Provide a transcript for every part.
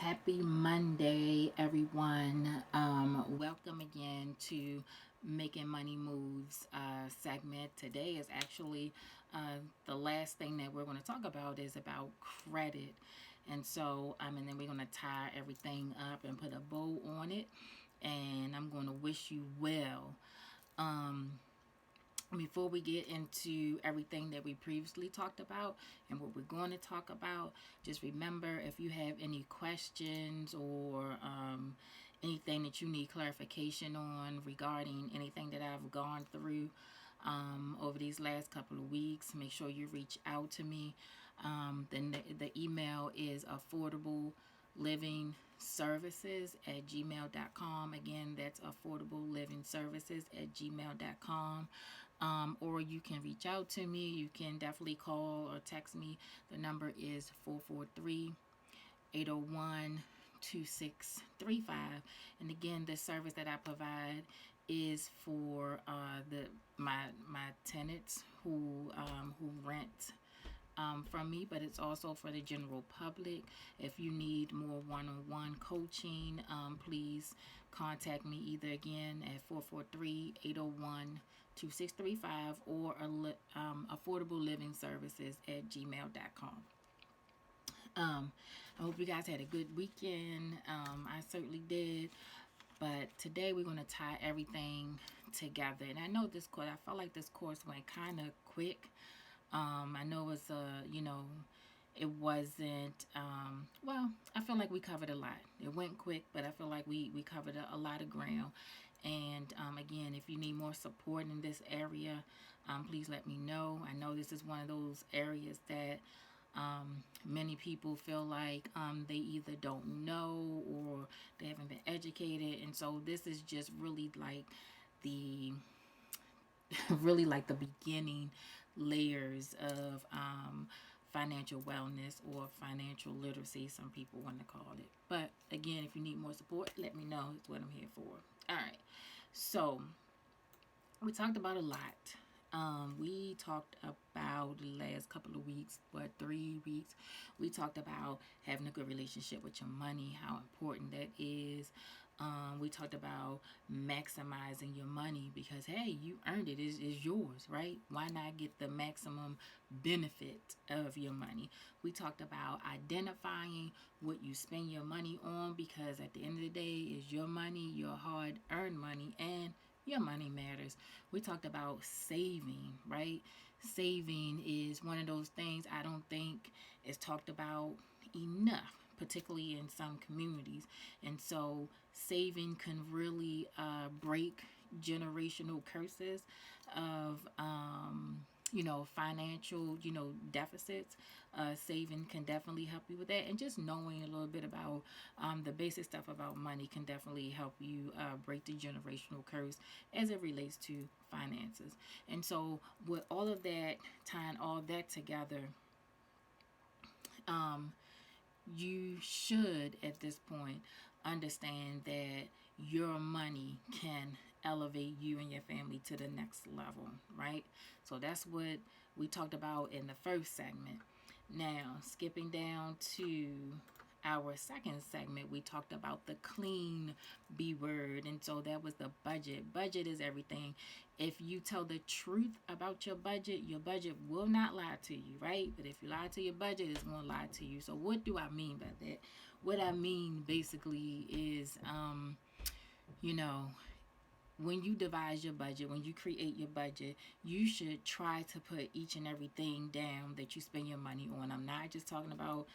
Happy Monday, everyone. Welcome again to Making Money Moves segment. Today is actually the last thing that we're going to talk about is about credit. And then we're going to tie everything up and put a bow on it. And I'm going to wish you well. Um, Before we get into everything that we previously talked about and what we're going to talk about, just remember, if you have any questions or anything that you need clarification on regarding anything that I've gone through over these last couple of weeks, make sure you reach out to me. The email is affordable living services at gmail.com. Again, that's affordable living services at gmail.com. Or you can reach out to me. You can definitely call or text me. The number is 443-801-2635. And again, the service that I provide is for my tenants who rent from me, but it's also for the general public. If you need more one-on-one coaching, please contact me either again at 443-801-2635 or affordable living services at gmail.com. I hope you guys had a good weekend. I certainly did. But today we're going to tie everything together. And I know this course, I felt like this course went kind of quick. I know it's it wasn't, well, I feel like we covered a lot. It went quick, but I feel like we covered a lot of ground. And again, if you need more support in this area, please let me know. I know this is one of those areas that many people feel like they either don't know or they haven't been educated. And so this is just really like the really like the beginning layers of financial wellness or financial literacy, some people want to call it. But again, if you need more support, let me know. It's what I'm here for. All right. So we talked about a lot. We talked about the last couple of weeks, 3 weeks. We talked about having a good relationship with your money, how important that is. We talked about maximizing your money because, hey, you earned it. It's yours, right? Why not get the maximum benefit of your money? We talked about identifying what you spend your money on because at the end of the day, it's your money, your hard earned money, and your money matters. We talked about saving, right? Saving is one of those things I don't think is talked about enough, particularly in some communities. And so saving can really break generational curses of financial, deficits. Saving can definitely help you with that. And just knowing a little bit about the basic stuff about money can definitely help you break the generational curse as it relates to finances. And so, with all of that, tying all that together, um, you should at this point understand that your money can elevate you and your family to the next level, right? So that's what we talked about in the first segment. Now, skipping down to our second segment, we talked about the clean B word. And so that was the budget. Budget is everything. If you tell the truth about your budget will not lie to you, right? But if you lie to your budget, it's going to lie to you. So what do I mean by that? What I mean basically is, you know, when you devise your budget, when you create your budget, you should try to put each and everything down that you spend your money on. I'm not just talking about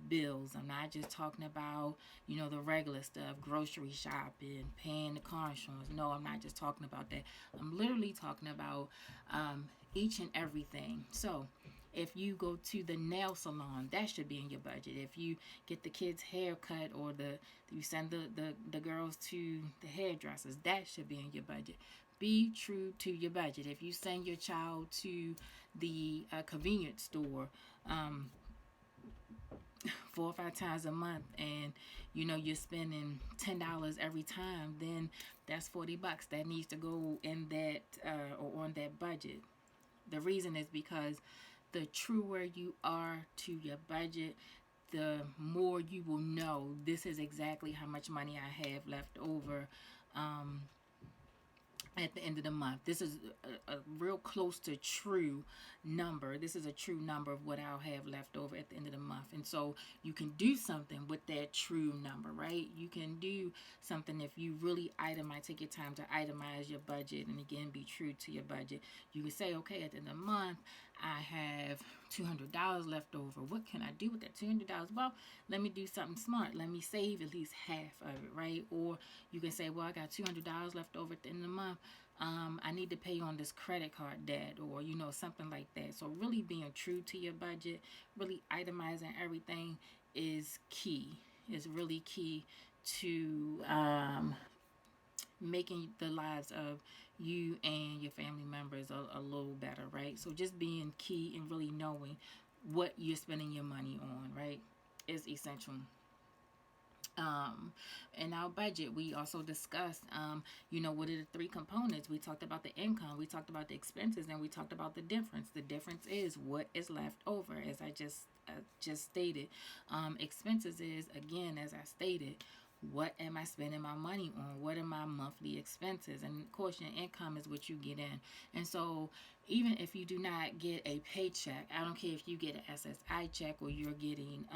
bills. I'm not just talking about, the regular stuff, grocery shopping, paying the car insurance. No, I'm not just talking about that. I'm literally talking about each and everything. So, if you go to the nail salon, that should be in your budget. If you get the kids' hair cut or you send the girls to the hairdressers, that should be in your budget. Be true to your budget. If you send your child to the convenience store 4 or 5 times a month and you're spending $10 every time, then that's $40 that needs to go in that or on that budget. The reason is because the truer you are to your budget, the more you will know this is exactly how much money I have left over um, at the end of the month. This is a real close to true number. This is a true number of what I'll have left over at the end of the month. And so you can do something with that true number, right? You can do something if you really itemize, take your time to itemize your budget and again be true to your budget. You can say, okay, at the end of the month, I have $200 left over. What can I do with that $200? Well, let me do something smart. Let me save at least half of it, right? Or you can say, well, I got $200 left over at the end of the month. I need to pay on this credit card debt, or something like that. So really being true to your budget, really itemizing everything is key. Is really key to making the lives of you and your family members a little better, right? So just being key and really knowing what you're spending your money on, right, is essential. um, in our budget, we also discussed, what are the three components? We talked about the income, we talked about the expenses, and we talked about the difference. The difference is what is left over, as I just stated. Expenses is, again, as I stated, what am I spending my money on? What are my monthly expenses? And of course, your income is what you get in. And so, even if you do not get a paycheck, I don't care if you get an SSI check or you're getting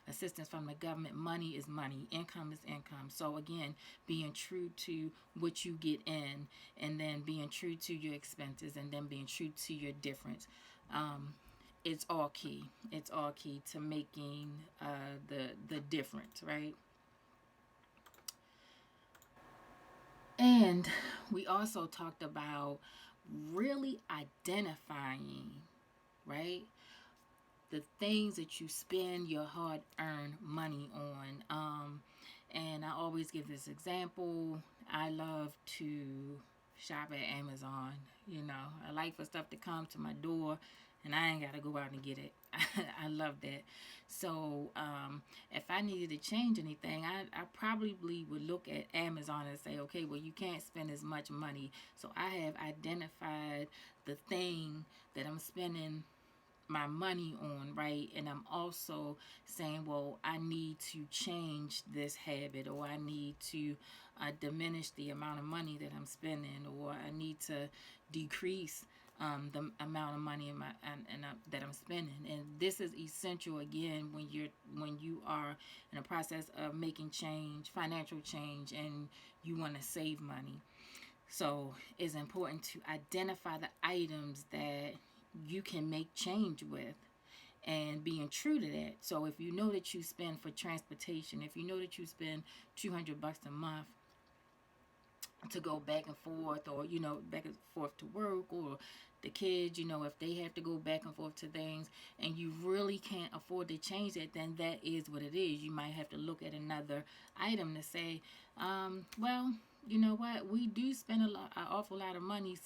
assistance from the government, money is money, income is income. So, again, being true to what you get in, and then being true to your expenses, and then being true to your difference. It's all key. It's all key to making the difference, right? And we also talked about really identifying, right, the things that you spend your hard earned money on. And I always give this example. I love to shop at Amazon. I like for stuff to come to my door and I ain't got to go out and get it. I love that. So if I needed to change anything, I probably would look at Amazon and say, okay, well, you can't spend as much money. So I have identified the thing that I'm spending my money on, right? And I'm also saying, well, I need to change this habit, or I need to diminish the amount of money that I'm spending, or I need to decrease the amount of money that I'm spending. And this is essential, again, when you are in a process of making change, financial change, and you want to save money. So it's important to identify the items that you can make change with, and being true to that. So if you know that you spend for transportation, if you know that you spend $200 a month to go back and forth, or back and forth to work, or the kids, if they have to go back and forth to things, and you really can't afford to change it, then that is what it is. You might have to look at another item to say, well, you know what, we do spend an awful lot of money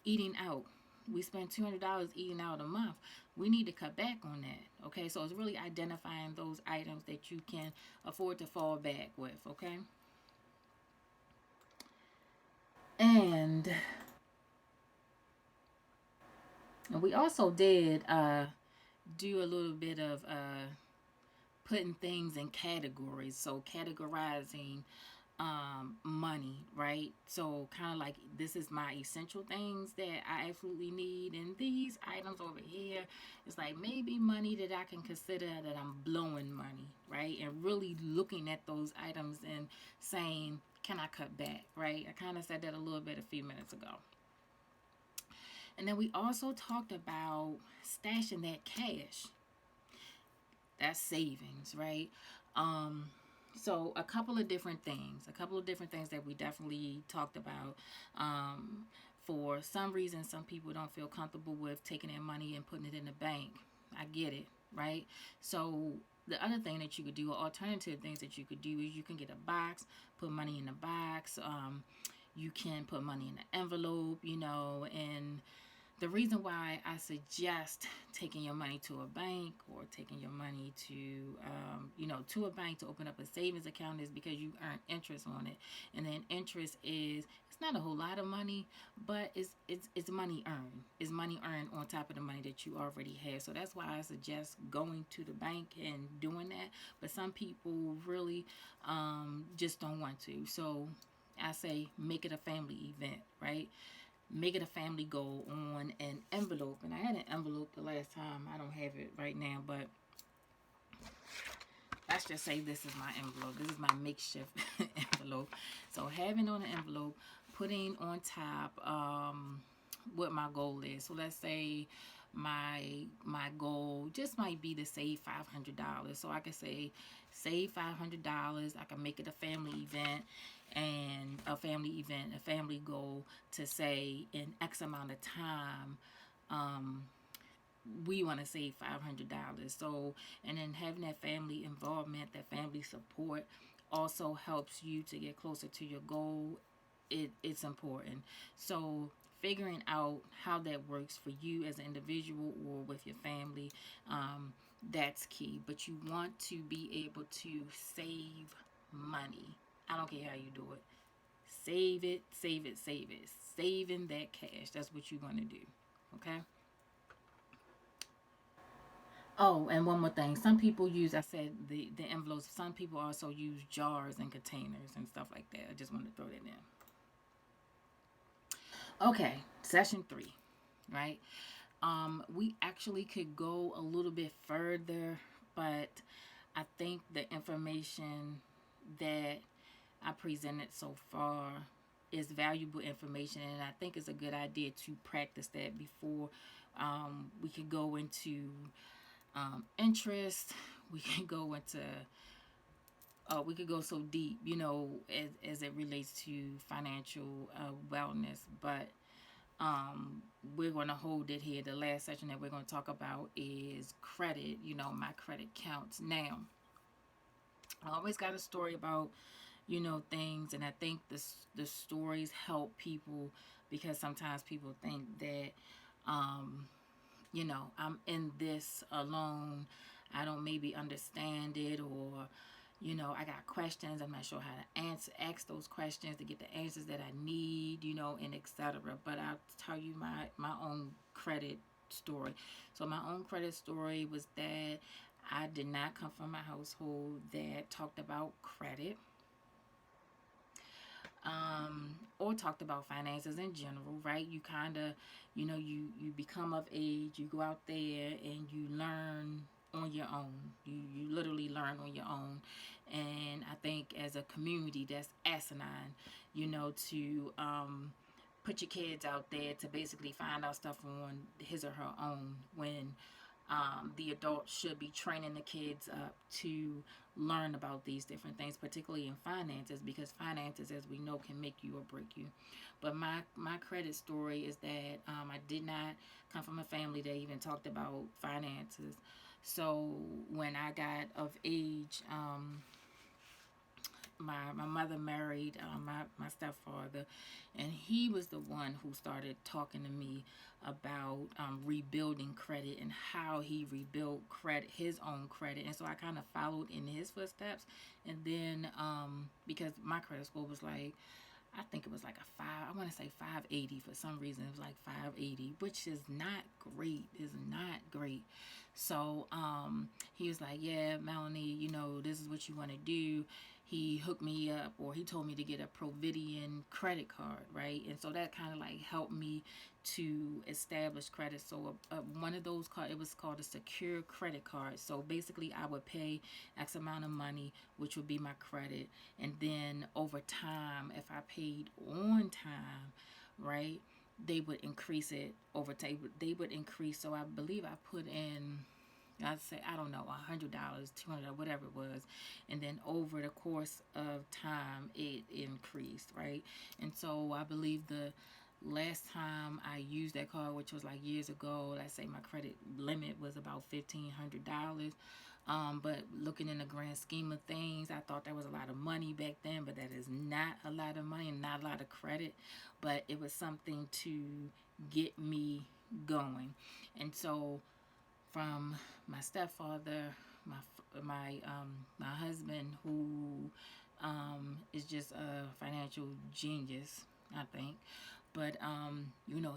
eating out. We spend $200 eating out a month. We need to cut back on that. Okay, so it's really identifying those items that you can afford to fall back with. Okay. And we also did do a little bit of putting things in categories. So categorizing money, right? So kind of like, this is my essential things that I absolutely need, and these items over here, it's like maybe money that I can consider that I'm blowing money, right? And really looking at those items and saying, can I cut back, right? I kind of said that a little bit a few minutes ago. And then we also talked about stashing that cash. That's savings, right? Um, so a couple of different things that we definitely talked about. For some reason, some people don't feel comfortable with taking their money and putting it in the bank. I get it, right? So the other thing that you could do, or alternative things that you could do, is you can get a box, put money in the box. You can put money in an envelope, and The reason why I suggest taking your money to a bank or taking your money to, to a bank to open up a savings account is because you earn interest on it, and then interest is it's not a whole lot of money, but it's money earned. It's money earned on top of the money that you already have. So that's why I suggest going to the bank and doing that. But some people really just don't want to. So I say make it a family event, right? Make it a family goal on an envelope. And I had an envelope the last time. I don't have it right now, but let's just say this is my envelope. This is my makeshift envelope. So having on an envelope, putting on top what my goal is. So let's say my goal just might be to save $500. So I could say save $500. I can make it a family event, and a family goal to say in X amount of time. Um, we want to save $500. So, and then having that family involvement, that family support also helps you to get closer to your goal. It's important. So, figuring out how that works for you as an individual or with your family, that's key. But you want to be able to save money. I don't care how you do it. Save it, save it, save it. Saving that cash. That's what you want to do. Okay? Oh, and one more thing. Some people use, I said, the envelopes. Some people also use jars and containers and stuff like that. I just wanted to throw that in. Okay, session three, right? We actually could go a little bit further, but I think the information that I presented so far is valuable information, and I think it's a good idea to practice that before we could go into interest. We can go into we could go so deep, as it relates to financial wellness. But we're going to hold it here. The last section that we're going to talk about is credit. My credit counts. Now, I always got a story about things, and I think the stories help people because sometimes people think that I'm in this alone. I don't maybe understand it, or, I got questions. I'm not sure how to ask those questions to get the answers that I need, and etc. But I'll tell you my own credit story. So my own credit story was that I did not come from a household that talked about credit, or talked about finances in general, right? You kind of, you become of age, you go out there and you learn on your own. You literally learn on your own. And I think as a community, that's asinine, to put your kids out there to basically find out stuff on his or her own when the adults should be training the kids up to learn about these different things, particularly in finances, because finances, as we know, can make you or break you. But my credit story is that I did not come from a family that even talked about finances. So when I got of age, my mother married my stepfather, and he was the one who started talking to me about rebuilding credit and how he rebuilt credit, his own credit. And so I kind of followed in his footsteps. And then because my credit score was like, I think it was like a five. I want to say 580 for some reason. It was like 580, which is not great. Is not great. So he was like, "Yeah, Melanie, this is what you want to do." He hooked me up, or he told me to get a Providian credit card, right? And so that kind of like helped me to establish credit. So one of those cards, it was called a secure credit card. So basically, I would pay X amount of money, which would be my credit, and then over time, if I paid on time, right, they would increase it over time. They would increase. So I believe I put in, I'd say, I don't know, $100, $200, whatever it was. And then over the course of time, it increased, right? And so I believe the last time I used that card, which was like years ago, let's say my credit limit was about $1,500. But looking in the grand scheme of things, I thought that was a lot of money back then, but that is not a lot of money and not a lot of credit. But it was something to get me going. And so from my stepfather, my husband, who is just a financial genius, I think. But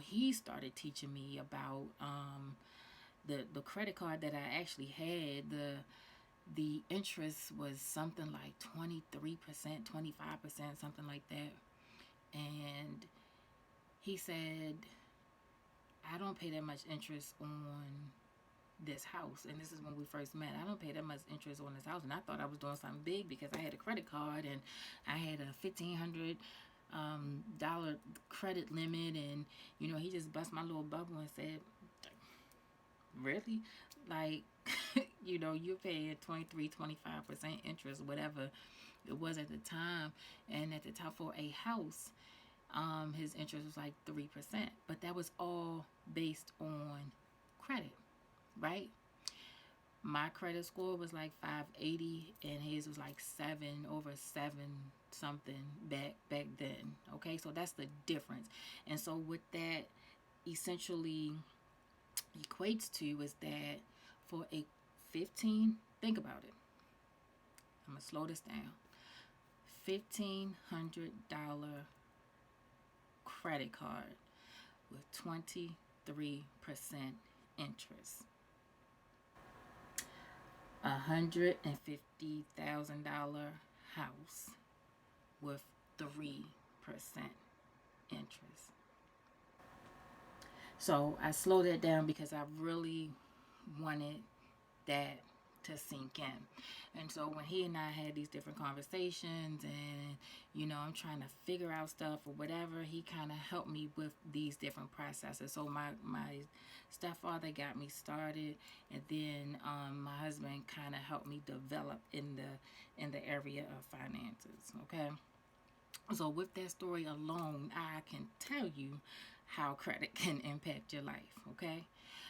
he started teaching me about the credit card that I actually had. The interest was something like 23%, 25%, something like that. And he said, I don't pay that much interest on this house. And this is when we first met. I don't pay that much interest on this house. And I thought I was doing something big because I had a credit card and I had a $1,500 dollar credit limit. And he just bust my little bubble and said, really? Like, you're paying 23, 25% interest, whatever it was at the time. And at the top for a house, his interest was like 3%. But that was all based on credit, right? My credit score was like 580 and his was like 7 something back then. Okay, so that's the difference. And so what that essentially equates to is that for a 15, think about it. I'm gonna slow this down. $1,500 credit card with 23% interest. $150,000 house with 3% interest. So I slowed that down because I really wanted that to sink in. And so when he and I had these different conversations and I'm trying to figure out stuff or whatever, he kind of helped me with these different processes. So my stepfather got me started, and then my husband kind of helped me develop in the area of finances. Okay, so with that story alone, I can tell you how credit can impact your life. Okay,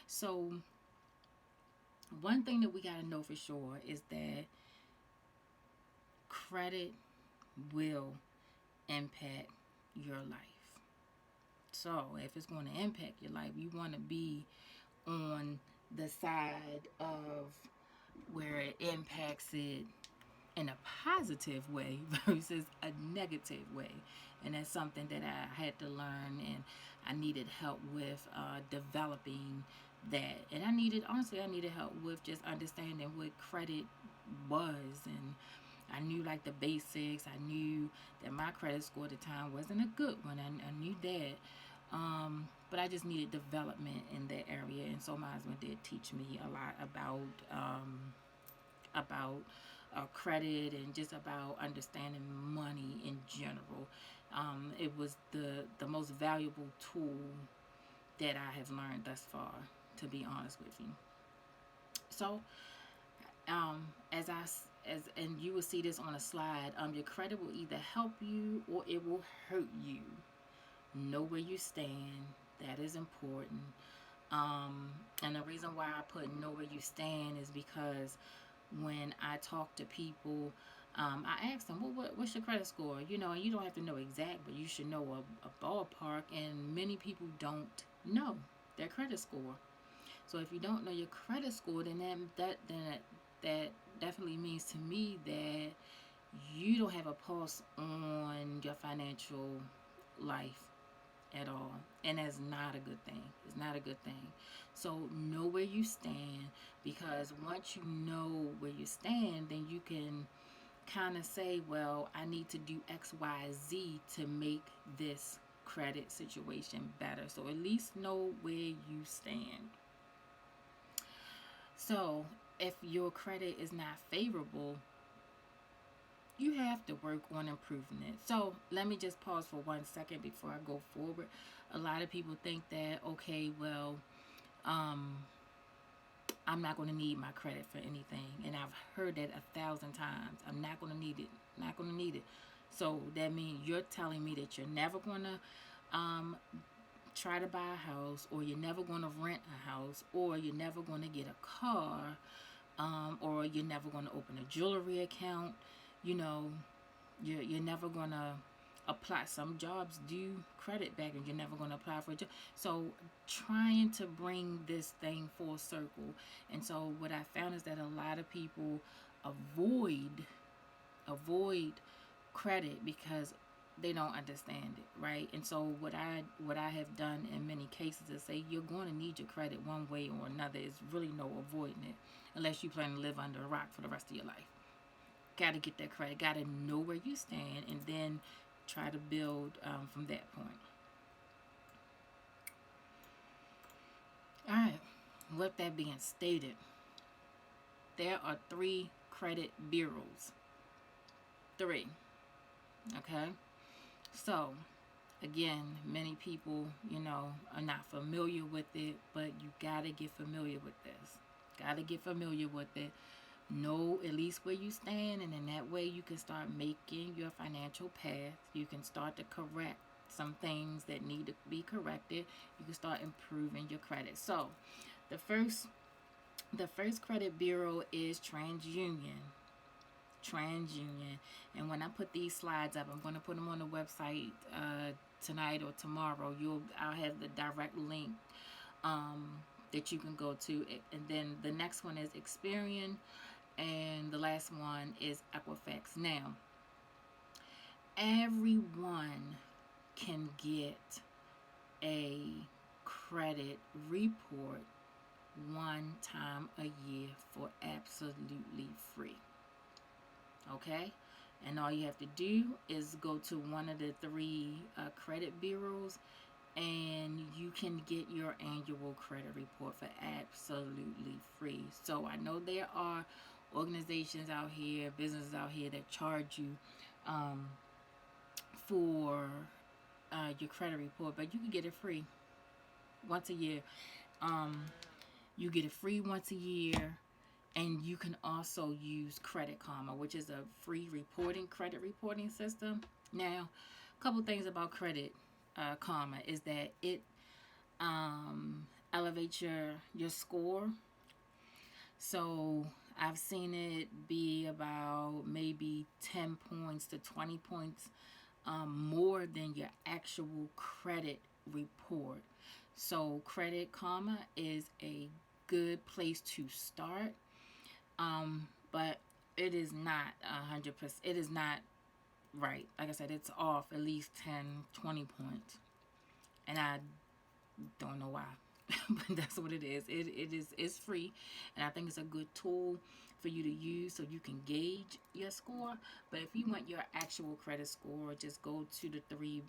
so one thing that we got to know for sure is that credit will impact your life. So if it's going to impact your life, you want to be on the side of where it impacts it in a positive way versus a negative way. And that's something that I had to learn, and I needed help with developing that. And I needed help with just understanding what credit was. And I knew like the basics. I knew that my credit score at the time wasn't a good one. I knew that. But I just needed development in that area. And so my husband did teach me a lot about credit and just about understanding money in general. It was the most valuable tool that I have learned thus far, to be honest with you. So, as and you will see this on a slide, your credit will either help you or it will hurt you. Know where you stand. That is important. And the reason why I put know where you stand is because when I talk to people, I ask them, well, what's your credit score? And you don't have to know exact, but you should know a ballpark. And many people don't know their credit score. So if you don't know your credit score, then that definitely means to me that you don't have a pulse on your financial life at all. And that's not a good thing. It's not a good thing. So know where you stand, because once you know where you stand, then you can kind of say, well, I need to do X, Y, Z to make this credit situation better. So at least know where you stand. So if your credit is not favorable, you have to work on improving it. So let me just pause for 1 second before I go forward. A lot of people think that, okay, well, I'm not going to need my credit for anything. And I've heard that 1,000 times. I'm not going to need it. Not going to need it. So that means you're telling me that you're never going to try to buy a house, or you're never going to rent a house, or you're never going to get a car, or you're never going to open a jewelry account. You're never going to apply. Some jobs do credit back, and you're never going to apply for a job. So trying to bring this thing full circle. And so what I found is that a lot of people avoid avoid credit because they don't understand it, right? And so what I have done in many cases is say you're going to need your credit one way or another. It's really no avoiding it unless you plan to live under a rock for the rest of your life. Got to get that credit. Got to know where you stand, and then try to build from that point. All right. With that being stated, there are three credit bureaus. Three. Okay. So, again, many people, are not familiar with it, but you got to get familiar with this. Got to get familiar with it. Know at least where you stand, and in that way you can start making your financial path. You can start to correct some things that need to be corrected. You can start improving your credit. So, the first credit bureau is TransUnion. And when I put these slides up, I'm going to put them on the website tonight or tomorrow. I'll have the direct link that you can go to. And then the next one is Experian, and the last one is Equifax. Now, everyone can get a credit report one time a year for absolutely free. Okay? And all you have to do is go to one of the three credit bureaus, and you can get your annual credit report for absolutely free. So I know there are organizations out here, businesses out here that charge you for your credit report, but you can get it free once a year. You get it free once a year, and you can also use Credit Karma, which is a free credit reporting system. Now, a couple things about Credit Karma is that it elevates your score. So I've seen it be about maybe 10 points to 20 points more than your actual credit report. So Credit Karma is a good place to start, but it is not 100%. It is not right. Like I said, it's off at least 10, 20 points, and I don't know why, but that's what it is. It's free, and I think it's a good tool for you to use so you can gauge your score. But if you want your actual credit score, just go to the three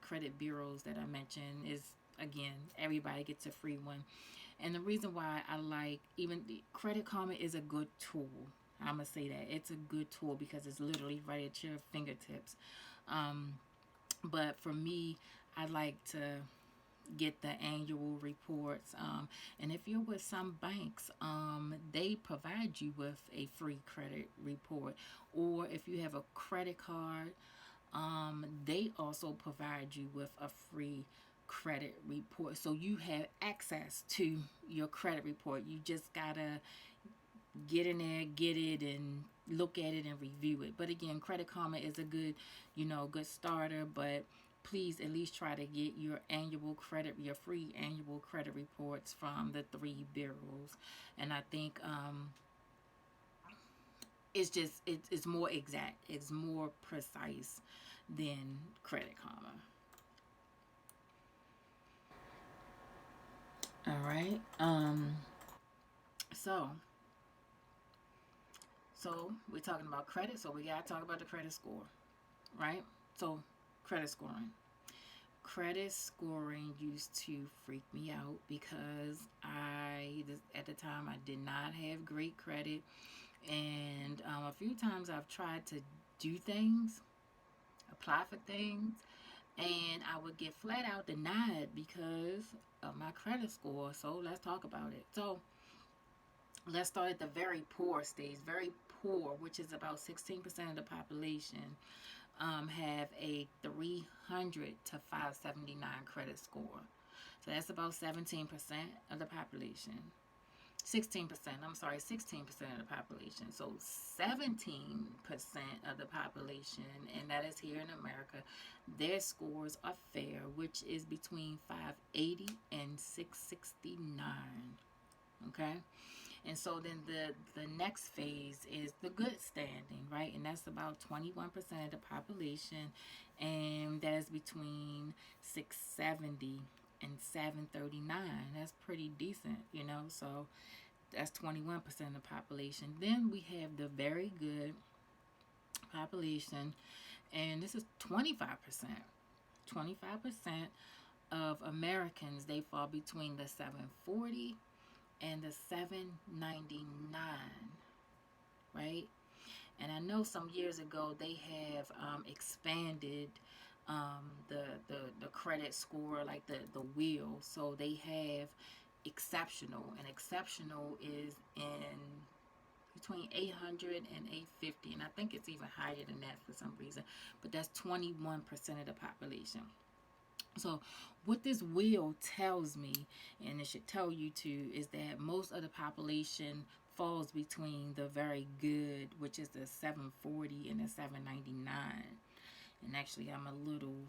credit bureaus that I mentioned. Is again, everybody gets a free one. And the reason why I like even the Credit Karma is a good tool. I'm gonna say that it's a good tool because it's literally right at your fingertips. But for me, I like to get the annual reports. And if you're with some banks, they provide you with a free credit report. Or if you have a credit card, they also provide you with a free credit report. So you have access to your credit report. You just gotta get in there, get it, and look at it and review it. But again, Credit Karma is a good starter. But please at least try to get your free annual credit reports from the three bureaus. And I think it's more exact, it's more precise than Credit Karma. All right. So we're talking about credit, so we gotta talk about the credit score, right? So credit scoring. Credit scoring used to freak me out because at the time I did not have great credit, and a few times I've tried to do things, apply for things, and I would get flat out denied because of my credit score. So let's talk about it. So let's start at the very poor stage. Very poor, which is about 16% of the population, have a 300 to 579 credit score. So that's about 17% of the population. 16%, I'm sorry, 16% of the population. So 17% of the population, and that is here in America, their scores are fair, which is between 580 and 669. Okay? And so then the next phase is the good standing, right? And that's about 21% of the population, and that is between 670 and 739. That's pretty decent, you know. So that's 21% of the population. Then we have the very good population, and this is 25%. 25% of Americans, they fall between the 740 and the 799, right? And I know some years ago they have expanded the credit score, like the wheel. So they have exceptional, and exceptional is in between 800 and 850, and I think it's even higher than that for some reason. But that's 21% of the population. So, what this wheel tells me, and it should tell you too, is that most of the population falls between the very good, which is the 740, and the 799. And actually, I'm a little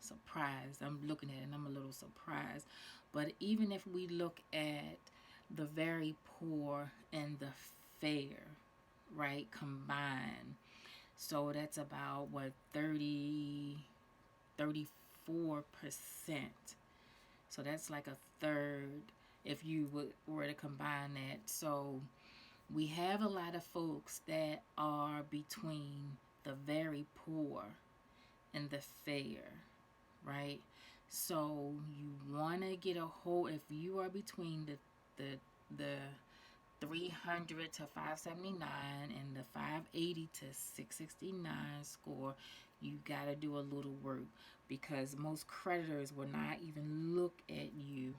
surprised. I'm looking at it and I'm a little surprised. But even if we look at the very poor and the fair, right, combined, so that's about what, 34%. So that's like a third if you were to combine that. So we have a lot of folks that are between the very poor and the fair, right? So you want to get a hold, if you are between the 300 to 579 and the 580 to 669 score, you got to do a little work, because most creditors will not even look at you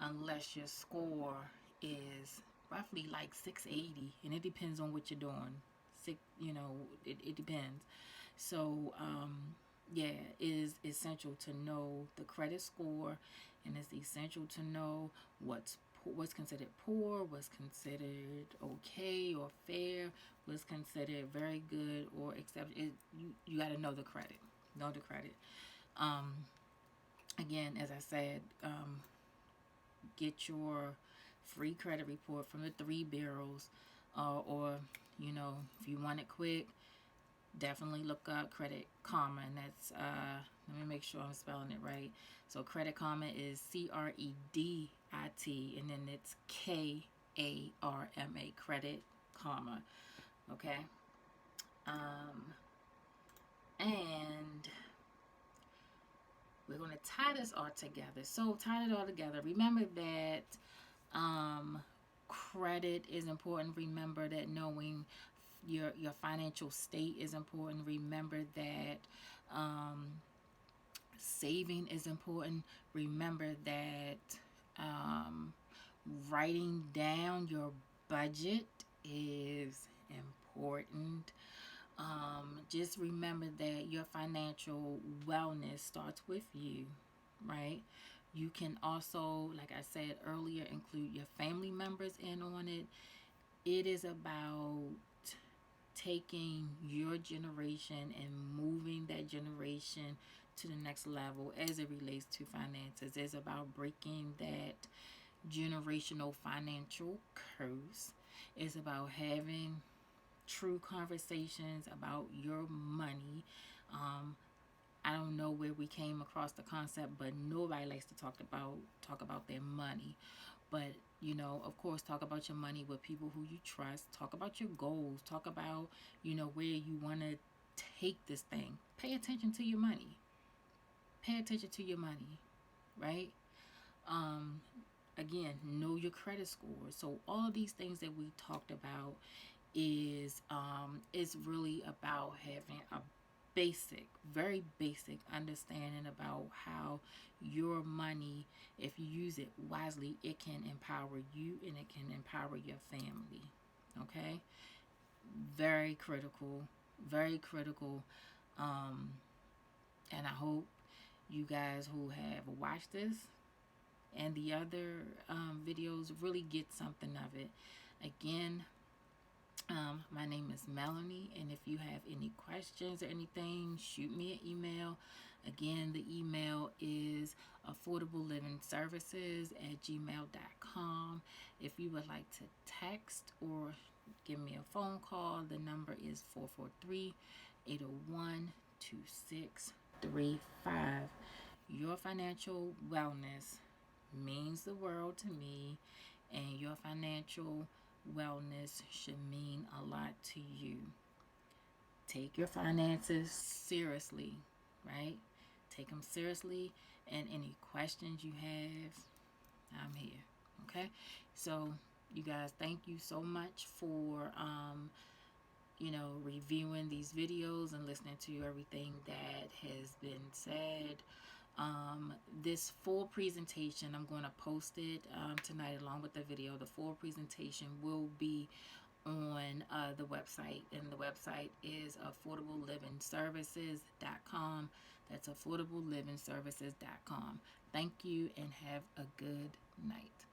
unless your score is roughly like 680, and it depends on what you're doing. It depends. So yeah, it is essential to know the credit score, and it's essential to know what's considered poor, what's considered okay or fair, what's considered very good or accepted. You got to know the credit. Know the credit. Um, Again, as I said, get your free credit report from the Three Bureaus, or if you want it quick, definitely look up Credit Karma, and that's let me make sure I'm spelling it right. So Credit Karma is Credit, and then it's Karma, Credit Karma. Okay. And we're going to tie this all together. So tie it all together. Remember that credit is important. Remember that knowing your financial state is important. Remember that saving is important. Remember that writing down your budget is important. Just remember that your financial wellness starts with you, right? You can also, like I said earlier, include your family members in on it. It is about taking your generation and moving that generation to the next level as it relates to finances. It's about breaking that generational financial curse. It's about having true conversations about your money. I don't know where we came across the concept, but nobody likes to talk about their money. But of course, talk about your money with people who you trust. Talk about your goals. Talk about where you want to take this thing. Pay attention to your money. Pay attention to your money, right? Um, Again, know your credit score. So all of these things that we talked about is really about having a basic, very basic understanding about how your money, if you use it wisely, it can empower you and it can empower your family. Okay? Very critical, very critical. Um, and I hope you guys who have watched this and the other videos, really get something of it. Again, my name is Melanie, and if you have any questions or anything, shoot me an email. Again, the email is affordablelivingservices@gmail.com. If you would like to text or give me a phone call, the number is 443-801-2635. Your financial wellness means the world to me, and your financial wellness should mean a lot to you. Take your finances seriously, right? Take them seriously, and any questions you have, I'm here. Okay? So, you guys, thank you so much for reviewing these videos and listening to everything that has been said. This full presentation, I'm going to post it tonight along with the video. The full presentation will be on the website, and the website is affordablelivingservices.com. That's affordablelivingservices.com. Thank you, and have a good night.